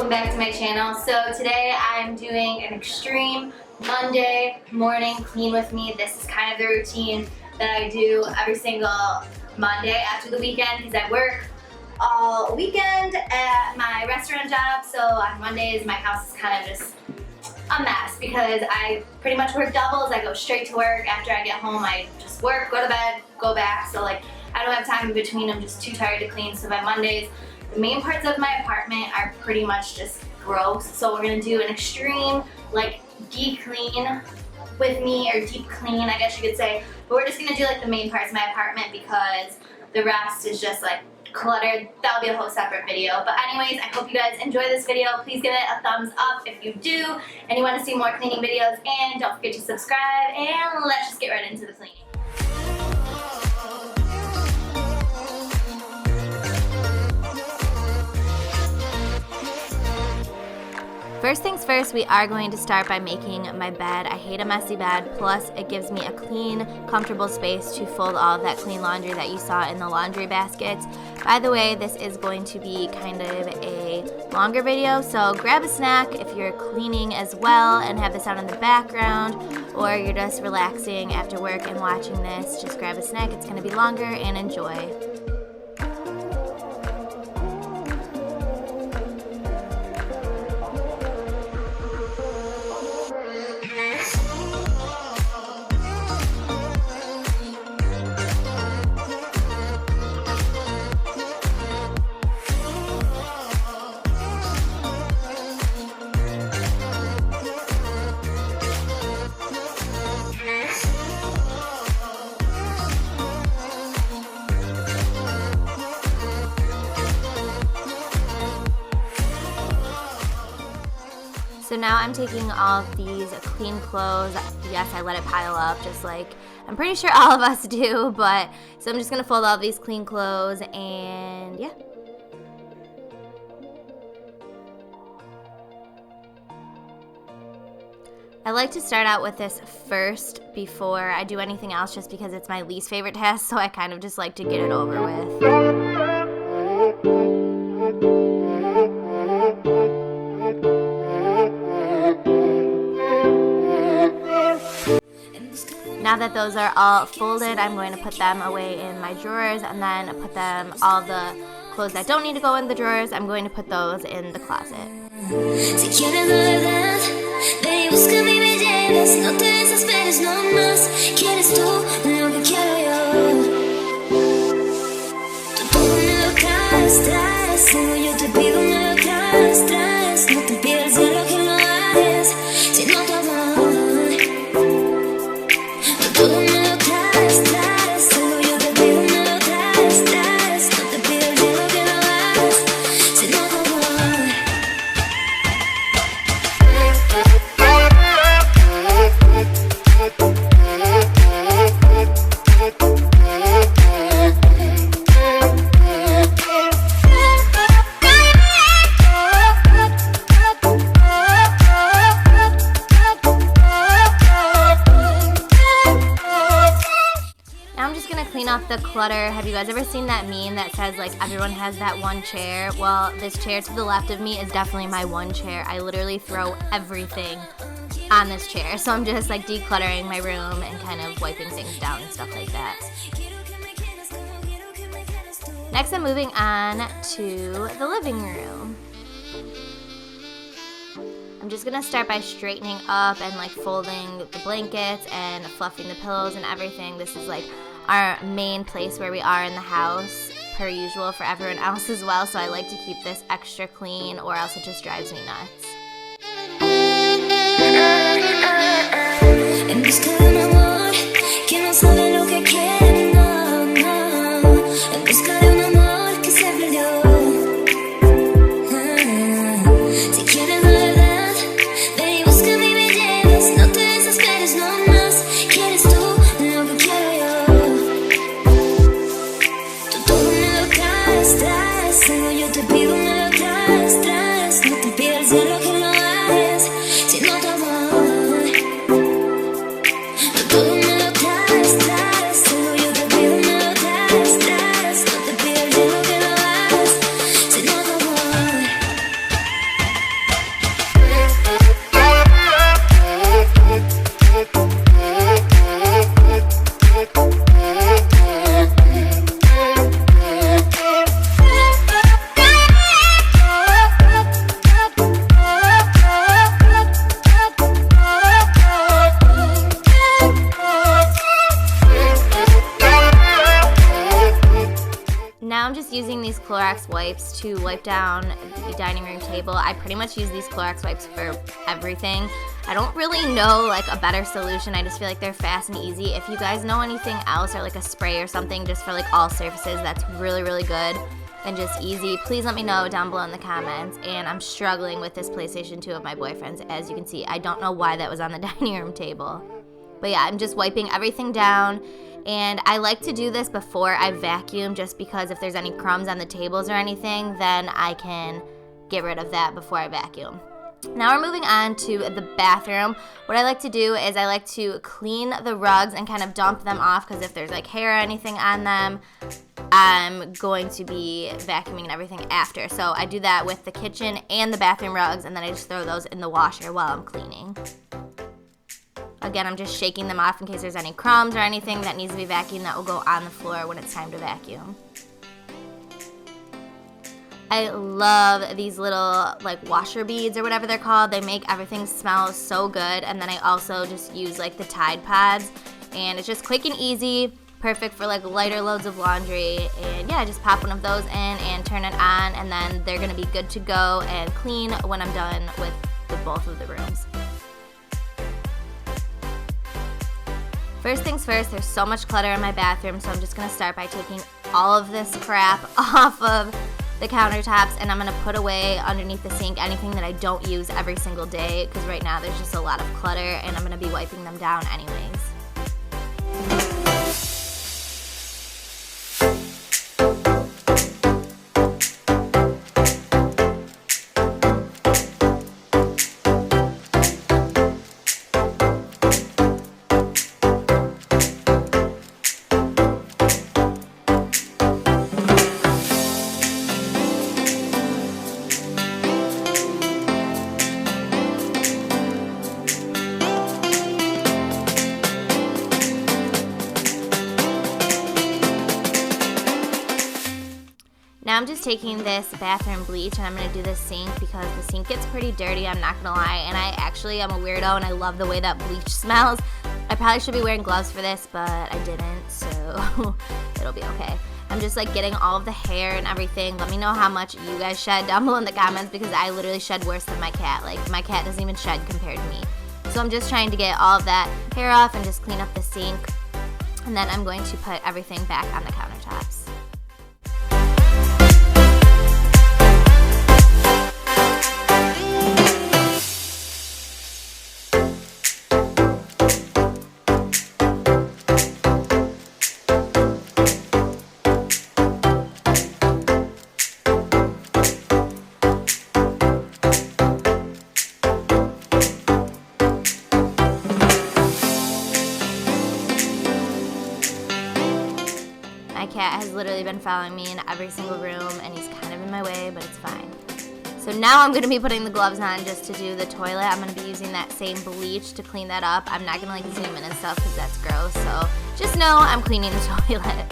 welcome back to my channel. So today I'm doing an extreme Monday morning clean with me. This is kind of the routine that I do every single Monday after the weekend because I work all weekend at my restaurant job. So on Mondays my house is kind of just a mess because I pretty much work doubles. I go straight to work. After I get home I just work, go to bed, go back. So like I don't have time in between. I'm just too tired to clean. So by Mondays the main parts of my apartment are pretty much just gross. So we're gonna do an extreme like deep clean with me, or deep clean I guess you could say. But we're just gonna do like the main parts of my apartment because the rest is just like cluttered. That'll be a whole separate video. But anyways, I hope you guys enjoy this video. Please give it a thumbs up if you do and you want to see more cleaning videos, and don't forget to subscribe, and let's just get right into the cleaning. First things first, we are going to start by making my bed. I hate a messy bed, plus it gives me a clean, comfortable space to fold all of that clean laundry that you saw in the laundry baskets. By the way, this is going to be kind of a longer video, so grab a snack if you're cleaning as well and have this out in the background, or you're just relaxing after work and watching this. Just grab a snack, it's going to be longer, and enjoy. So now I'm taking all of these clean clothes. Yes, I let it pile up, just like I'm pretty sure all of us do, but so I'm just gonna fold all these clean clothes, and yeah. I like to start out with this first before I do anything else, just because it's my least favorite task, so I kind of just like to get it over with. Now that those are all folded, I'm going to put them away in my drawers, and then put them, all the clothes that don't need to go in the drawers, I'm going to put those in the closet. Off the clutter. Have you guys ever seen that meme that says like everyone has that one chair? Well, this chair to the left of me is definitely my one chair. I literally throw everything on this chair, so I'm just like decluttering my room and kind of wiping things down and stuff like that. Next, I'm moving on to the living room. I'm just gonna start by straightening up and like folding the blankets and fluffing the pillows and everything. This is like our main place where we are in the house, per usual for everyone else as well, so I like to keep this extra clean, or else it just drives me nuts. using these Clorox wipes to wipe down the dining room table. I pretty much use these Clorox wipes for everything. I don't really know like a better solution. I just feel like they're fast and easy. If you guys know anything else or like a spray or something just for like all surfaces that's really, really good and just easy, please let me know down below in the comments. And I'm struggling with this PlayStation 2 of my boyfriend's. As you can see, I don't know why that was on the dining room table. But yeah, I'm just wiping everything down. And I like to do this before I vacuum just because if there's any crumbs on the tables or anything, then I can get rid of that before I vacuum. Now we're moving on to the bathroom. What I like to do is I like to clean the rugs and kind of dump them off because if there's like hair or anything on them, I'm going to be vacuuming and everything after. So I do that with the kitchen and the bathroom rugs, and then I just throw those in the washer while I'm cleaning. Again, I'm just shaking them off in case there's any crumbs or anything that needs to be vacuumed that will go on the floor when it's time to vacuum. I love these little like washer beads or whatever they're called. They make everything smell so good. And then I also just use like the Tide Pods, and it's just quick and easy, perfect for like lighter loads of laundry. And yeah, just pop one of those in and turn it on, and then they're gonna be good to go and clean when I'm done with both of the rooms. First things first, there's so much clutter in my bathroom, so I'm just gonna start by taking all of this crap off of the countertops, and I'm gonna put away underneath the sink anything that I don't use every single day, because right now there's just a lot of clutter and I'm gonna be wiping them down anyways. Now I'm just taking this bathroom bleach and I'm going to do the sink because the sink gets pretty dirty, I'm not going to lie, and I actually am a weirdo and I love the way that bleach smells. I probably should be wearing gloves for this, but I didn't, so it'll be okay. I'm just like getting all of the hair and everything. Let me know how much you guys shed down below in the comments because I literally shed worse than my cat. Like my cat doesn't even shed compared to me. So I'm just trying to get all of that hair off and just clean up the sink, and then I'm going to put everything back on the countertops. My cat has literally been following me in every single room, and he's kind of in my way, but it's fine. So now I'm going to be putting the gloves on just to do the toilet. I'm going to be using that same bleach to clean that up. I'm not going to like zoom in and stuff because that's gross, so just know I'm cleaning the toilet.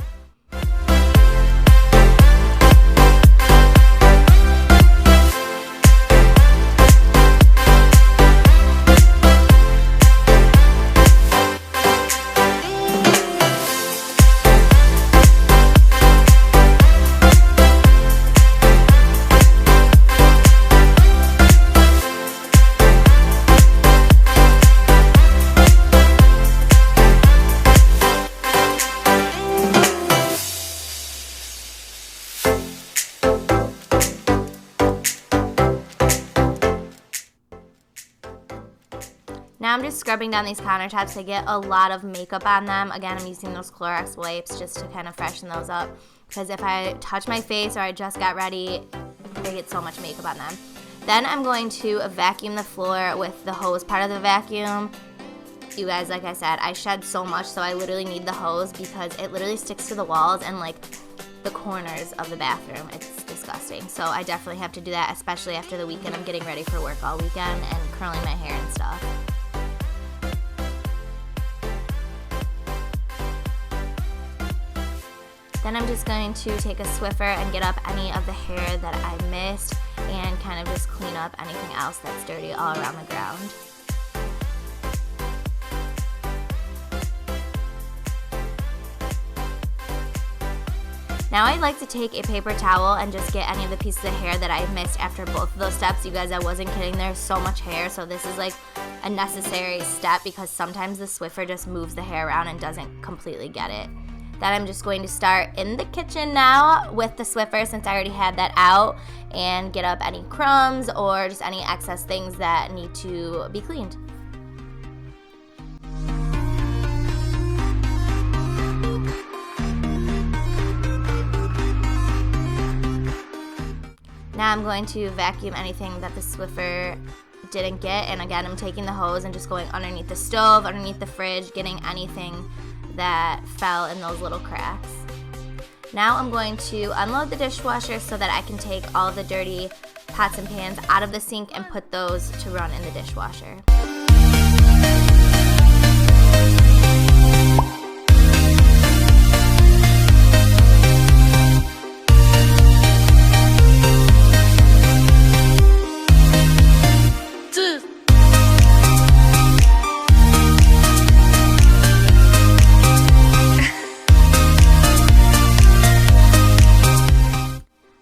Now I'm just scrubbing down these countertops. I get a lot of makeup on them. Again, I'm using those Clorox wipes just to kind of freshen those up, because if I touch my face or I just got ready, they get so much makeup on them. Then I'm going to vacuum the floor with the hose part of the vacuum. You guys, like I said, I shed so much, so I literally need the hose because it literally sticks to the walls and like the corners of the bathroom. It's disgusting. So I definitely have to do that, especially after the weekend. I'm getting ready for work all weekend and curling my hair and stuff. Then I'm just going to take a Swiffer and get up any of the hair that I missed and kind of just clean up anything else that's dirty all around the ground. Now I'd like to take a paper towel and just get any of the pieces of hair that I missed after both of those steps. You guys, I wasn't kidding, there's so much hair, so this is like a necessary step because sometimes the Swiffer just moves the hair around and doesn't completely get it. Then I'm just going to start in the kitchen now with the Swiffer since I already had that out and get up any crumbs or just any excess things that need to be cleaned. Now I'm going to vacuum anything that the Swiffer didn't get, and again I'm taking the hose and just going underneath the stove, underneath the fridge, getting anything that fell in those little cracks. Now I'm going to unload the dishwasher so that I can take all the dirty pots and pans out of the sink and put those to run in the dishwasher.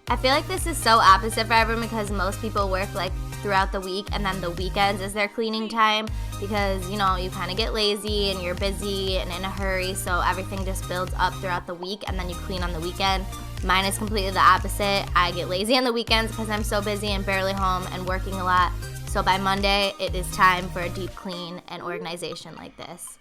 I feel like this is so opposite for everyone because most people work like throughout the week and then the weekends is their cleaning time because, you know, you kind of get lazy and you're busy and in a hurry, so everything just builds up throughout the week and then you clean on the weekend. Mine is completely the opposite. I get lazy on the weekends because I'm so busy and barely home and working a lot. So by Monday, it is time for a deep clean and organization like this.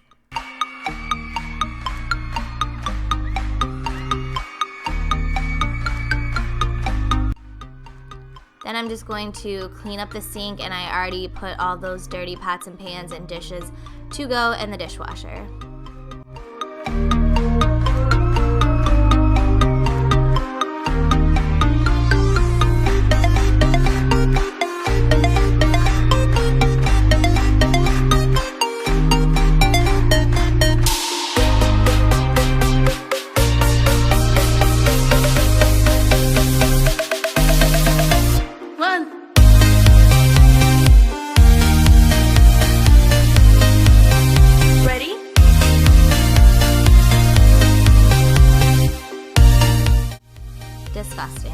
Then I'm just going to clean up the sink, and I already put all those dirty pots and pans and dishes to go in the dishwasher. Disgusting.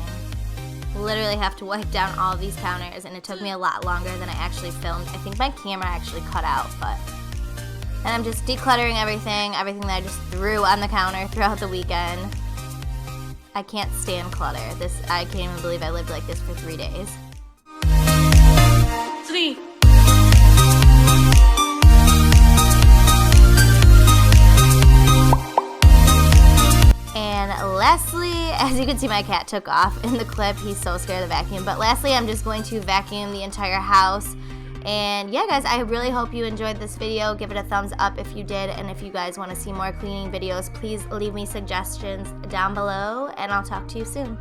Literally have to wipe down all these counters, and it took me a lot longer than I actually filmed. I think my camera actually cut out, but... And I'm just decluttering everything that I just threw on the counter throughout the weekend. I can't stand clutter. I can't even believe I lived like this for 3 days. 3. And lastly, as you can see, my cat took off in the clip. He's so scared of the vacuum. But lastly, I'm just going to vacuum the entire house. And yeah, guys, I really hope you enjoyed this video. Give it a thumbs up if you did. And if you guys want to see more cleaning videos, please leave me suggestions down below. And I'll talk to you soon.